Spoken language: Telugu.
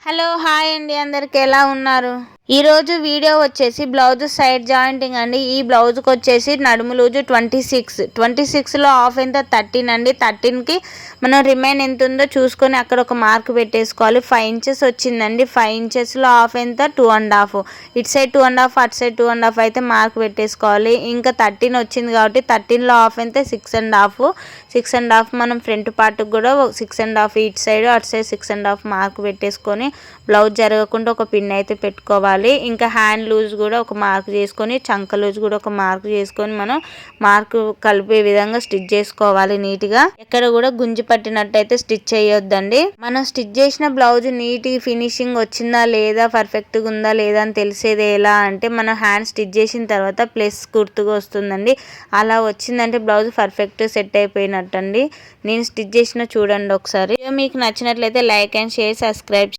హలో హాయ్ అండి, అందరికి ఎలా ఉన్నారు? ఈరోజు వీడియో వచ్చేసి బ్లౌజ్ సైడ్ జాయింటింగ్ అండి. ఈ బ్లౌజ్కి వచ్చేసి నడుము లూజు 26లో హాఫ్ ఎంత 13 అండి. 13కి మనం రిమైన్ ఎంత ఉందో చూసుకొని అక్కడ ఒక మార్క్ పెట్టేసుకోవాలి. 5 ఇంచెస్ వచ్చిందండి. 5 ఇంచెస్లో హాఫ్ ఎంత 2.5, ఇటు సైడ్ 2.5 అటు సైడ్ 2.5 అయితే మార్క్ పెట్టేసుకోవాలి. ఇంకా 13 వచ్చింది కాబట్టి 13లో హాఫ్ ఎంత 6.5 మనం ఫ్రంట్ పార్ట్కి కూడా 6.5 ఇటు సైడ్ అటు సైడ్ 6.5 మార్క్ పెట్టేసుకొని బ్లౌజ్ జరగకుండా ఒక పిన్ అయితే పెట్టుకోవాలి. ఇంకా హ్యాండ్ లూజ్ కూడా ఒక మార్క్ చేసుకొని, చంక లూజ్ కూడా ఒక మార్క్ చేసుకొని మనం మార్క్ కలిపే విధంగా స్టిచ్ చేసుకోవాలి నీట్గా. ఎక్కడ కూడా గుంజి పట్టినట్టయితే స్టిచ్ చేయొద్దండి. మనం స్టిచ్ చేసిన బ్లౌజ్ నీట్ ఫినిషింగ్ వచ్చిందా లేదా, పర్ఫెక్ట్గా ఉందా లేదా అని తెలిసేది ఎలా అంటే మనం హ్యాండ్ స్టిచ్ చేసిన తర్వాత ప్లస్ గుర్తుగా వస్తుందండి. అలా వచ్చిందంటే బ్లౌజ్ పర్ఫెక్ట్ సెట్ అయిపోయినట్టండి. నేను స్టిచ్ చేసిన చూడండి ఒకసారి. మీకు నచ్చినట్లయితే లైక్ అండ్ షేర్, సబ్స్క్రైబ్.